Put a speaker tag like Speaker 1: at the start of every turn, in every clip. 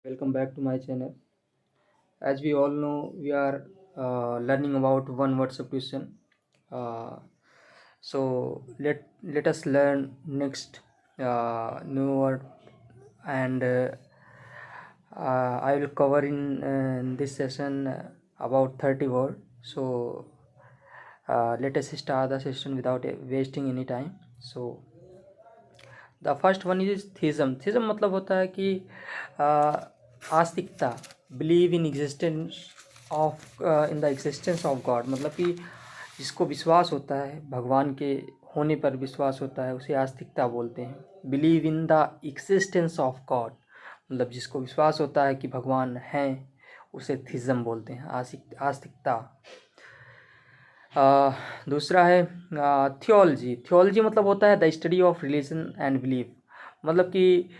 Speaker 1: Welcome back to my channel. As we all know, we are learning about one word substitution. Uh, so let us learn next new word, and I will cover in this session about 30 word. So let us start the session without wasting any time. So the first one is theism. Theism मतलब होता है कि आस्तिकता, believe in existence of in the existence of God. मतलब कि जिसको विश्वास होता है, भगवान के होने पर विश्वास होता है, उसे आस्तिकता बोलते हैं. Believe in the existence of God मतलब जिसको विश्वास होता है कि भगवान हैं, उसे थिज्म बोलते हैं, आस्तिकता. दूसरा है थियोलॉजी. थियोलॉजी मतलब होता है the study of religion and belief. मतलब कि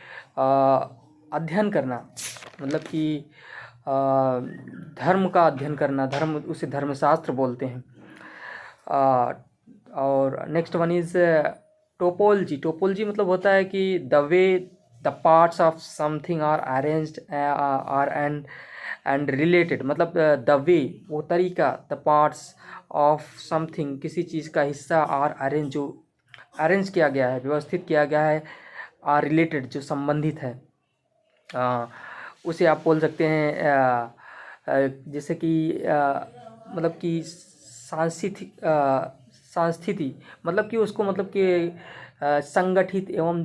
Speaker 1: अध्ययन करना, मतलब कि धर्म का अध्ययन करना, धर्म, उसे धर्मशास्त्र बोलते हैं. और next one is topology. Topology मतलब होता है कि the way the parts of something are arranged are and related. मतलब द वे, वो तरीका, द पार्ट्स ऑफ समथिंग, किसी चीज़ का हिस्सा, आर अरेंज, जो अरेंज किया गया है, व्यवस्थित किया गया है, आर रिलेटेड, जो संबंधित है, उसे आप बोल सकते हैं जैसे कि मतलब कि सांस्थिति, मतलब कि उसको, मतलब कि संगठित एवं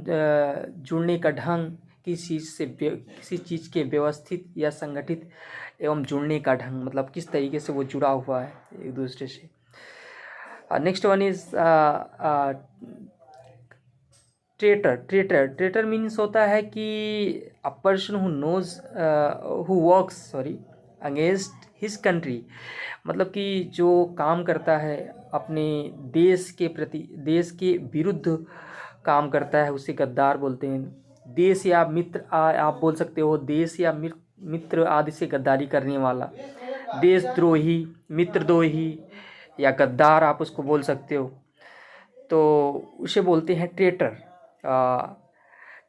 Speaker 1: जुड़ने का ढंग, किसी चीज़ के व्यवस्थित या संगठित एवं जुड़ने का ढंग, मतलब किस तरीके से वो जुड़ा हुआ है एक दूसरे से. Next one is traitor. Traitor means होता है कि a person who knows who works against his country. मतलब कि जो काम करता है अपने देश के प्रति, देश के विरुद्ध काम करता है, उसे गद्दार बोलते हैं. देश या मित्र, आप बोल सकते हो देश या मित्र आदि से गद्दारी करने वाला, देशद्रोही, मित्रद्रोही या गद्दार आप उसको बोल सकते हो, तो उसे बोलते हैं ट्रेटर.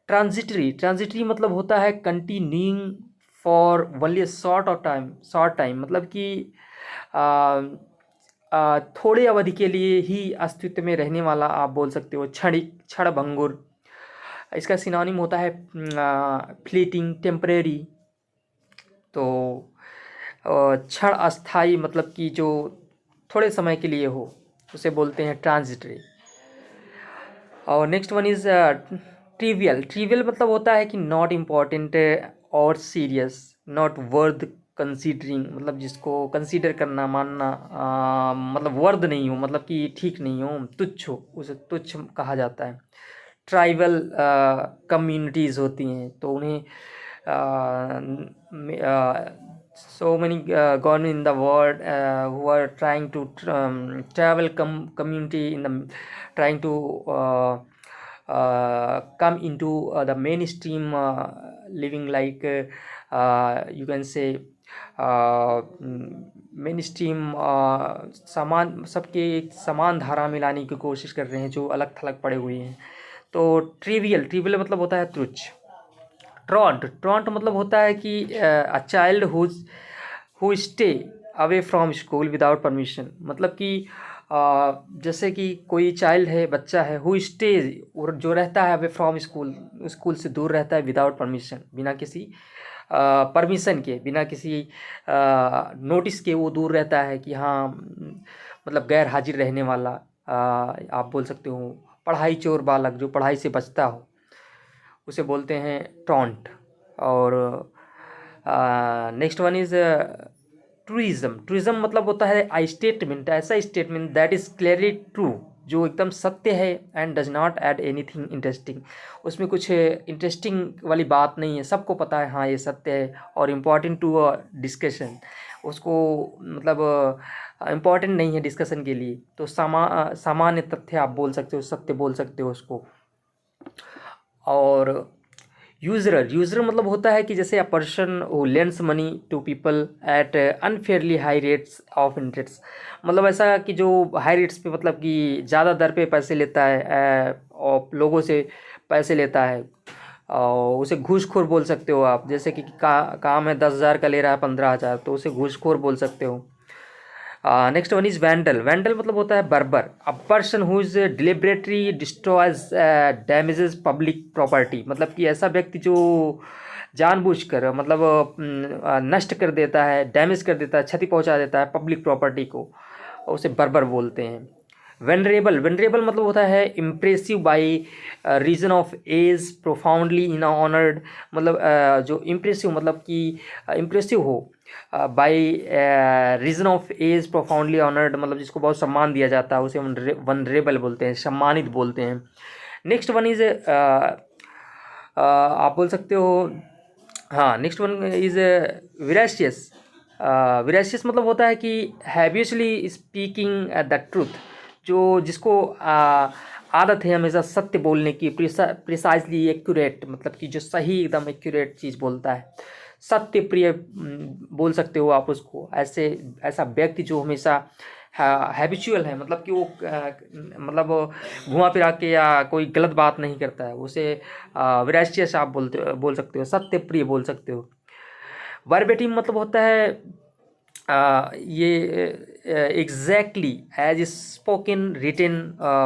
Speaker 1: ट्रांजिटरी मतलब होता है continuing for only short time. मतलब कि थोड़े अवधि के लिए ही अस्तित्व में रहने वाला आप बोल सकते हो. क्षणिक, क्षणभंगुर. इसका सिनोनिम होता है फ्लीटिंग, टेम्परेरी. तो क्षण अस्थाई, मतलब कि जो थोड़े समय के लिए हो, उसे बोलते हैं ट्रांजिटरी. और next one is trivial. Trivial मतलब होता है कि नॉट इम्पॉर्टेंट और सीरियस, नॉट वर्थ कंसीडरिंग. मतलब जिसको कंसीडर करना, मानना, मतलब वर्थ नहीं हो, मतलब कि ठीक नहीं हो, तुच्छ हो, उसे तुच्छ कहा जाता है. ट्राइबल कम्युनिटीज़ होती हैं, तो उन्हें so many government in the world who are trying to travel community in the trying to come into the mainstream living, like you can say main stream, समान, सबके एक समान धारा में लाने की कोशिश कर रहे हैं जो अलग थलग पड़े हुए हैं. तो ट्रिवियल मतलब होता है तुच्छ. ट्रॉन्ट मतलब होता है कि a child who stay away from school without permission. मतलब कि जैसे कि कोई चाइल्ड है, बच्चा है, हु स्टे, और जो रहता है अवे फ्रॉम स्कूल से दूर रहता है, विदाउट परमिशन, बिना किसी परमिशन के, बिना किसी नोटिस के वो दूर रहता है, कि हाँ, मतलब गैर हाजिर रहने वाला. आप बोल सकते हो पढ़ाई चोर बालक, जो पढ़ाई से बचता हो, उसे बोलते हैं टॉन्ट. और नेक्स्ट वन इज ट्रूइज्म मतलब होता है आई स्टेटमेंट, ऐसा statement that is clearly true, जो एकदम सत्य है, and does not add anything interesting. उसमें कुछ इंटरेस्टिंग वाली बात नहीं है, सबको पता है हाँ ये सत्य है, और इम्पॉर्टेंट टू अ डिस्कशन, उसको मतलब इम्पॉर्टेंट नहीं है डिस्कशन के लिए, तो सामान्य तथ्य आप बोल सकते हो, सत्य बोल सकते हो उसको. और यूजर मतलब होता है कि जैसे a person who lends money to people at unfairly high rates of interest. मतलब ऐसा कि जो हाई रेट्स पे, मतलब कि ज़्यादा दर पे पैसे लेता है, और लोगों से पैसे लेता है, उसे घूसखोर बोल सकते हो आप, जैसे कि काम है 10,000 का ले रहा है 15,000, तो उसे घूसखोर बोल सकते हो। Next one is vandal. Vandal मतलब होता है बर्बर, अ person who is deliberately destroys damages public property, मतलब कि ऐसा व्यक्ति जो जानबूझकर मतलब नष्ट कर देता है, डैमेज कर देता है, क्षति पहुंचा देता है पब्लिक प्रॉपर्टी को, उसे बर्बर बोलते हैं। वेनरेबल, वेनरेबल मतलब होता है impressive by reason of age, profoundly in honoured, मतलब जो इम्प्रेसिव मतलब कि इम्प्रेसिव हो, by reason of age, profoundly honoured मतलब जिसको बहुत सम्मान दिया जाता है, उसे वनरेबल बोलते हैं, सम्मानित बोलते हैं। नेक्स्ट वन इज आप बोल सकते हो, हाँ नेक्स्ट वन इज विराशियस। विराशियस मतलब होता है कि हैबिचुअली स्पीकिंग द ट्रूथ, जो जिसको आदत है हमेशा सत्य बोलने की, प्रिसाइजली एक्यूरेट, मतलब कि जो सही एकदम एक्यूरेट चीज़ बोलता है, सत्य प्रिय बोल सकते हो आप उसको। ऐसे ऐसा व्यक्ति जो हमेशा हैबिचुअल है, मतलब कि वो मतलब घुमा फिरा के या कोई गलत बात नहीं करता है, उसे विराशियस आप बोल सकते हो, सत्य प्रिय बोल सकते हो। वर्बेटिम मतलब होता है ये exactly as spoken written,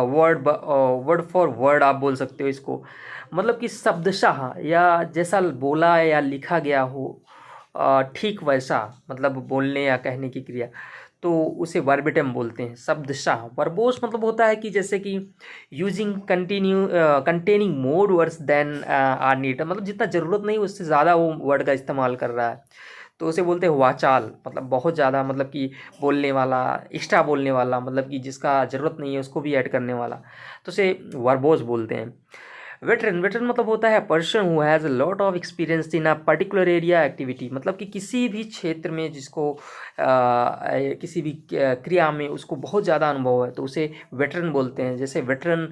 Speaker 1: word for word आप बोल सकते हो इसको, मतलब कि शब्दशः या जैसा बोला या लिखा गया हो ठीक वैसा, मतलब बोलने या कहने की क्रिया, तो उसे वर्बेटम बोलते हैं, शब्दशः। वर्बोस मतलब होता है कि जैसे कि using containing more words than are need, मतलब जितना ज़रूरत नहीं उससे ज़्यादा वो वर्ड का इस्तेमाल कर रहा है, तो उसे बोलते हैं वाचाल, मतलब बहुत ज़्यादा, मतलब कि बोलने वाला, एक्स्ट्रा बोलने वाला, मतलब कि जिसका ज़रूरत नहीं है उसको भी ऐड करने वाला, तो उसे वर्बोस बोलते हैं। वेटरन, वेटरन मतलब होता है person who has a lot of experience in a particular area activity, मतलब कि किसी भी क्षेत्र में जिसको किसी भी क्रिया में उसको बहुत ज़्यादा अनुभव है, तो उसे वेटरन बोलते हैं। जैसे वेटरन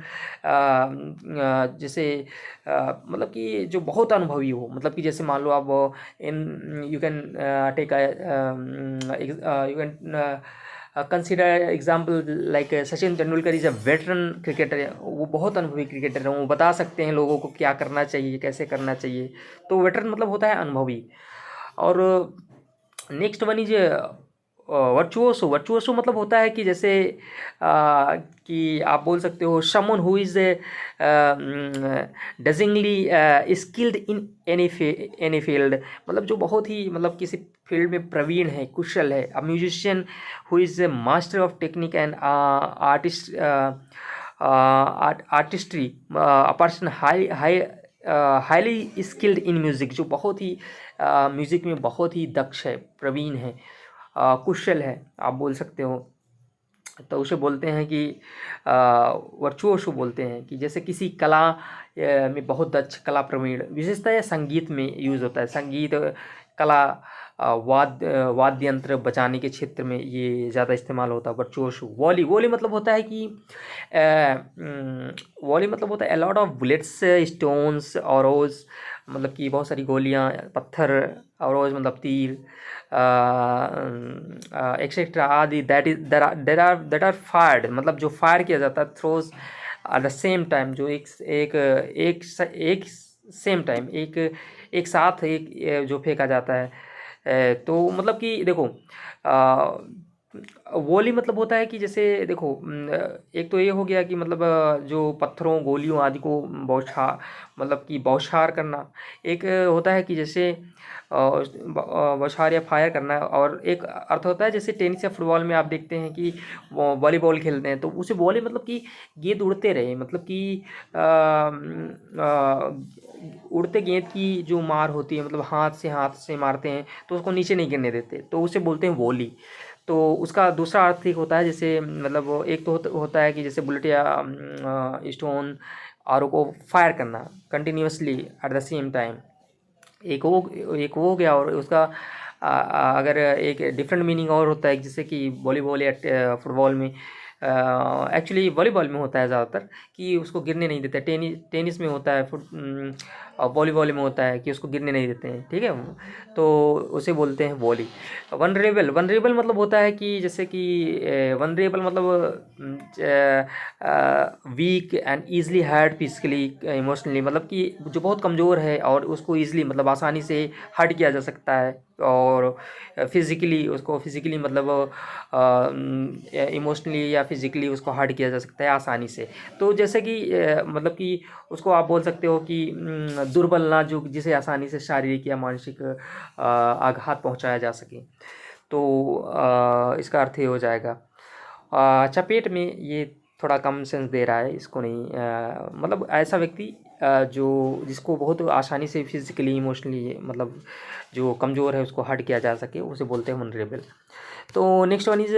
Speaker 1: जैसे मतलब कि जो बहुत अनुभवी हो, मतलब कि जैसे मान लो आप in you can take you can consider example like Sachin Tendulkar is a veteran cricketer, वो बहुत अनुभवी क्रिकेटर हैं, वो बता सकते हैं लोगों को क्या करना चाहिए, कैसे करना चाहिए, तो वेटरन मतलब होता है अनुभवी। और नेक्स्ट वन इज वर्चुओसो। वर्चुओसो मतलब होता है कि जैसे कि आप बोल सकते हो someone who is dazzlingly skilled in any field, मतलब जो बहुत ही मतलब किसी फील्ड में प्रवीण है, कुशल है। A musician who is a master of technique and artist, artistry, a person highly skilled in music, जो बहुत ही म्यूज़िक में बहुत ही दक्ष है, प्रवीण है, कुशल है आप बोल सकते हो, तो उसे बोलते हैं कि वर्चुओसो बोलते हैं कि जैसे किसी कला में बहुत दक्ष, कला प्रवीण, विशेषतः संगीत में यूज़ होता है, संगीत कला, वाद्य यंत्र बजाने के क्षेत्र में ये ज़्यादा इस्तेमाल होता है वर्चुओसो। वॉली, वॉली मतलब होता है कि वॉली मतलब होता है अलॉट ऑफ बुलेट्स, स्टोन्स, औरोज, मतलब कि बहुत सारी गोलियाँ, पत्थर, औरोज मतलब तीर, एक्सेट्रा आदि, दैट आर फायर्ड, मतलब जो फायर किया जाता है, throws at the same time, जो एक सेम टाइम, एक साथ एक जो फेंका जाता है। तो मतलब कि देखो वोली मतलब होता है कि जैसे देखो एक तो ये हो गया कि मतलब जो पत्थरों, गोलियों आदि को मतलब कि बौछार करना। एक होता है कि जैसे बौछार या फायर करना, और एक अर्थ होता है जैसे टेनिस या फुटबॉल में आप देखते हैं कि वॉलीबॉल खेलते हैं, तो उसे वॉली मतलब कि गेंद उड़ते रहे, मतलब कि उड़ते गेंद की जो मार होती है, मतलब हाथ से मारते हैं तो उसको नीचे नहीं गिरने देते, तो उसे बोलते हैं वॉली। तो उसका दूसरा अर्थ एक होता है जैसे मतलब एक तो होता है कि जैसे बुलेट या स्टोन आर को फायर करना continuously at the same time, एक वो हो गया। और उसका अगर एक डिफरेंट मीनिंग और होता है जैसे कि वॉलीबॉल या फुटबॉल में, एक्चुअली वॉलीबॉल में होता है ज़्यादातर कि उसको गिरने नहीं देता, टेनिस में होता है, और वॉलीबॉल में होता है कि उसको गिरने नहीं देते हैं, ठीक है, तो उसे बोलते हैं वॉली। वनरेबल, वनरेबल मतलब होता है कि जैसे कि वनरेबल मतलब weak and easily hurt physically emotionally, मतलब कि जो बहुत कमज़ोर है और उसको ईजिली मतलब आसानी से हर्ट किया जा सकता है, और फिज़िकली उसको फिज़िकली मतलब इमोशनली या फिज़िकली उसको हर्ट किया जा सकता है आसानी से। तो जैसे कि मतलब कि उसको आप बोल सकते हो कि दुर्बल ना, जो जिसे आसानी से शारीरिक या मानसिक आघात पहुंचाया जा सके। तो इसका अर्थ ये हो जाएगा। चपेट में ये थोड़ा कम सेंस दे रहा है, इसको नहीं मतलब ऐसा व्यक्ति जो जिसको बहुत आसानी से फिजिकली इमोशनली मतलब जो कमज़ोर है उसको हर्ट किया जा सके, उसे बोलते हैं वनरेबल। तो नेक्स्ट वन इज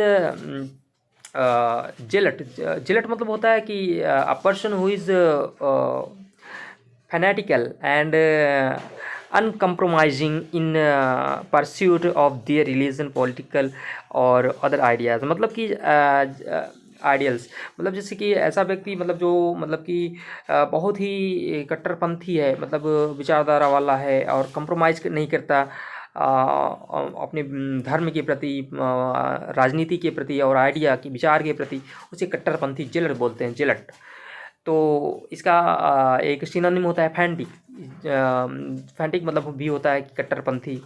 Speaker 1: जेलट। जेलट मतलब होता है कि a person who is fanatical and uncompromising in pursuit of their religion, political और अदर आइडियाज़, मतलब कि आइडियल्स, मतलब जैसे कि ऐसा व्यक्ति मतलब जो मतलब कि बहुत ही कट्टरपंथी है, मतलब विचारधारा वाला है और कंप्रोमाइज़ नहीं करता अपने धर्म के प्रति, राजनीति के प्रति और आइडिया की विचार के प्रति, उसे कट्टरपंथी जेलट बोलते हैं, जेलट। तो इसका एक सिनोनिम होता है फैंटिक। फैंटिक मतलब भी होता है कि कट्टरपंथी,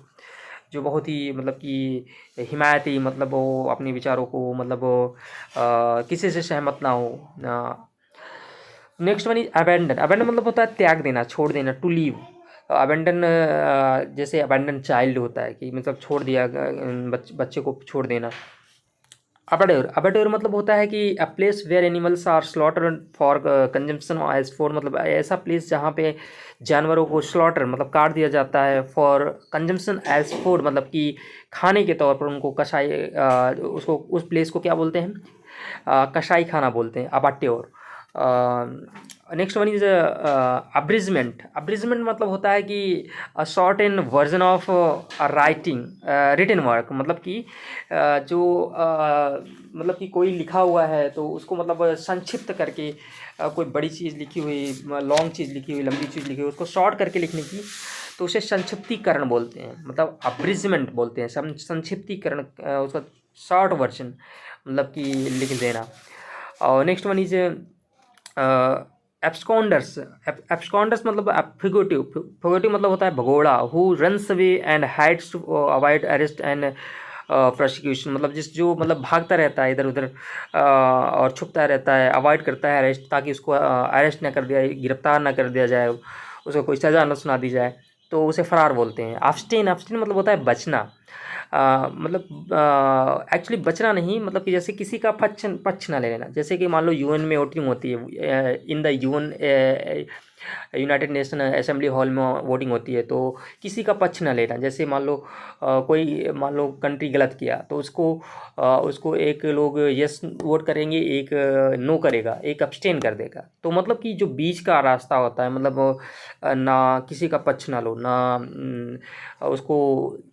Speaker 1: जो बहुत ही मतलब कि हिमायती, मतलब वो अपने विचारों को मतलब किसी से सहमत ना हो। Next one is abandon. Abandon मतलब होता है त्याग देना, छोड़ देना, टू लीव। अबेंडन जैसे अबेंडन चाइल्ड होता है कि मतलब छोड़ दिया, बच्चे को छोड़ देना। अबाडोर, अबाडोर मतलब होता है कि a place where animals are slaughter for consumption as for, मतलब ऐसा प्लेस जहाँ पे जानवरों को स्लॉटर मतलब काट दिया जाता है, फॉर कंजम्पशन एज फूड मतलब कि खाने के तौर पर उनको कसाई, उसको उस प्लेस को क्या बोलते हैं, कसाई खाना बोलते हैं, abattoir. Next one is abridgement. Abridgement मतलब होता है कि short and version of writing written work, मतलब कि जो मतलब कि कोई लिखा हुआ है तो उसको मतलब संक्षिप्त करके, कोई बड़ी चीज़ लिखी हुई, लॉन्ग चीज़ लिखी हुई, लंबी चीज़ लिखी हुई, उसको शॉर्ट करके लिखने की, तो उसे संक्षिप्तीकरण बोलते हैं, मतलब अब्रिजमेंट बोलते हैं, संक्षिप्तीकरण, उसका शॉर्ट वर्जन मतलब कि लिख देना। और next one is absconders. Absconders मतलब फिगोटिव, फिगोटिव मतलब होता है भगोड़ा, who runs away and hides to avoid arrest and prosecution, मतलब जो मतलब भागता रहता है इधर उधर और छुपता रहता है, अवॉइड करता है अरेस्ट, ताकि उसको अरेस्ट ना कर दिया, गिरफ्तार ना कर दिया जाए, उसको कोई सज़ा ना सुना दी जाए, तो उसे फरार बोलते हैं। अब्स्टेन, अब्स्टेन मतलब होता है बचना, मतलब एक्चुअली बचना नहीं, मतलब कि जैसे किसी का पक्ष ना ले लेना, जैसे कि मान लो यूएन में वोटिंग होती है, in the UN United nation assembly hall में वोटिंग होती है, तो किसी का पक्ष ना लेना, जैसे मान लो कोई मान लो कंट्री गलत किया तो उसको एक लोग यस वोट करेंगे, एक नो करेगा, एक अब्सटेन कर देगा, तो मतलब कि जो बीच का रास्ता होता है, मतलब ना किसी का पक्ष ना लो, ना उसको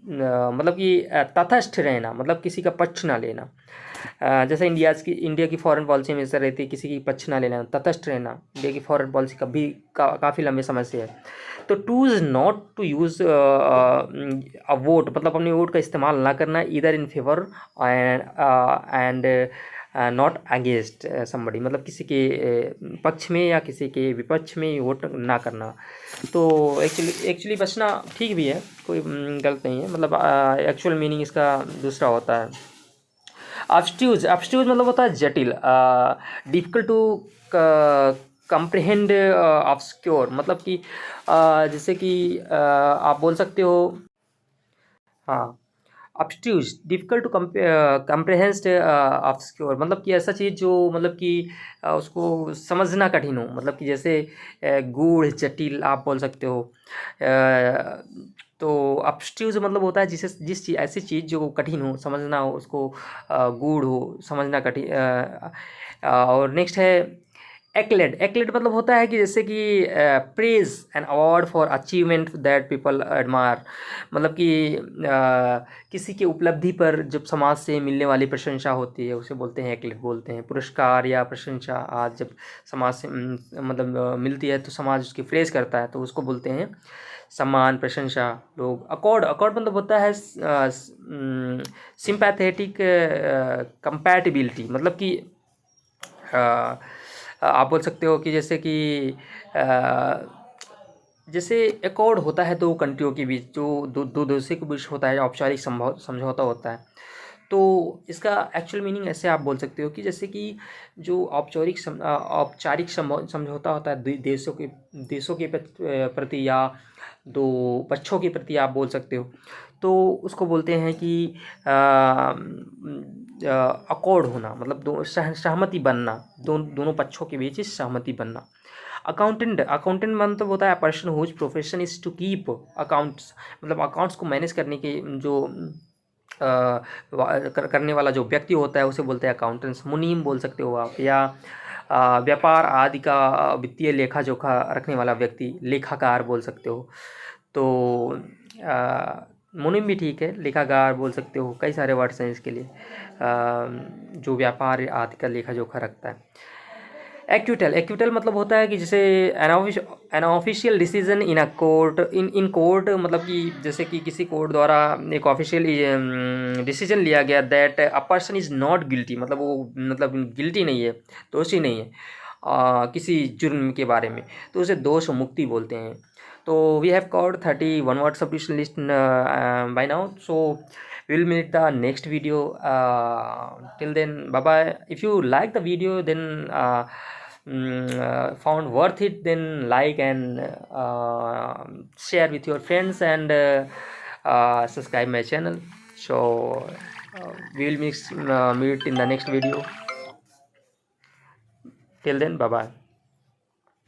Speaker 1: मतलब कि तटस्थ रहना, मतलब किसी का पक्ष ना लेना। जैसे इंडिया की फॉरेन पॉलिसी में ऐसा रहती है, किसी की पक्ष ना लेना, तटस्थ रहना, इंडिया की फॉरेन पॉलिसी कभी काफ़ी लंबे समय से है। तो choose not to use a vote, मतलब अपने वोट का इस्तेमाल ना करना, इधर in favour and not against somebody, मतलब किसी के पक्ष में या किसी के विपक्ष में वोट ना करना। तो एक्चुअली बचना ठीक भी है, कोई गलत नहीं है, मतलब एक्चुअल मीनिंग इसका दूसरा होता है। ऑब्स्ट्यूज, ऑब्स्ट्यूज मतलब होता है जटिल, डिफिकल्ट टू कंप्रहेंड, ऑब्सक्योर, मतलब कि जैसे कि आप बोल सकते हो, हाँ, ऑब्स्ट्यूज डिफिकल्ट टू कंप्रहेंड ऑब्सक्योर, मतलब कि ऐसा चीज़ जो मतलब कि उसको समझना कठिन हो, मतलब कि जैसे गूढ़, जटिल आप बोल सकते हो। तो ऑब्स्ट्यूज मतलब होता है जिस चीज़, ऐसी चीज़ जो कठिन हो, समझना हो उसको, गूढ़ हो, समझना कठिन। और नेक्स्ट है एक्लेड, एक्लेड मतलब होता है कि जैसे कि praise and award for achievement that people admire, मतलब कि किसी की उपलब्धि पर जब समाज से मिलने वाली प्रशंसा होती है उसे बोलते हैं एक्लेड बोलते हैं। पुरस्कार या प्रशंसा आज जब समाज से मतलब मिलती है तो समाज उसकी प्रेज करता है तो उसको बोलते हैं सम्मान प्रशंसा। लोग अकॉर्ड, अकॉर्ड मतलब होता है सिंपैथेटिक कंपैटिबिलिटी, मतलब कि आप बोल सकते हो कि जैसे कि जैसे एकॉर्ड होता है दो कंट्रियों के बीच, जो दो देशों के बीच होता है, औपचारिक समझौता होता है। तो इसका एक्चुअल मीनिंग ऐसे आप बोल सकते हो कि जैसे कि जो औपचारिक समझौता होता है देशों के प्रति या दो पक्षों के प्रति आप बोल सकते हो, तो उसको बोलते हैं कि अकॉर्ड होना, मतलब सहमति बनना, दोनों पक्षों के बीच सहमति बनना। अकाउंटेंट, अकाउंटेंट मतलब होता है person whose profession is to keep accounts, मतलब अकाउंट्स को मैनेज करने के जो करने वाला जो व्यक्ति होता है उसे बोलते हैं अकाउंटेंट्स। मुनीम बोल सकते हो आप, या व्यापार आदि का वित्तीय लेखा जोखा रखने वाला व्यक्ति लेखाकार बोल सकते हो। तो मुनीम भी ठीक है, लेखाकार बोल सकते हो, कई सारे वर्ड्स हैं इसके लिए जो व्यापार आदि का लेखा जोखा रखता है। एक्विटल, एक्विटल मतलब होता है कि जैसे an official decision in a court, in court, मतलब कि जैसे कि किसी कोर्ट द्वारा एक ऑफिशियल डिसीजन लिया गया that a person is not guilty, मतलब वो मतलब गिल्टी नहीं है, दोषी नहीं है किसी जुर्म के बारे में, तो उसे दोष मुक्ति बोलते हैं। तो we have covered 31 words of this list by now, so we will meet the next video. Till then, bye bye. If you like the video, then found worth it, then like and share with your friends and subscribe my channel. So we will meet in the next video. Till then, bye bye.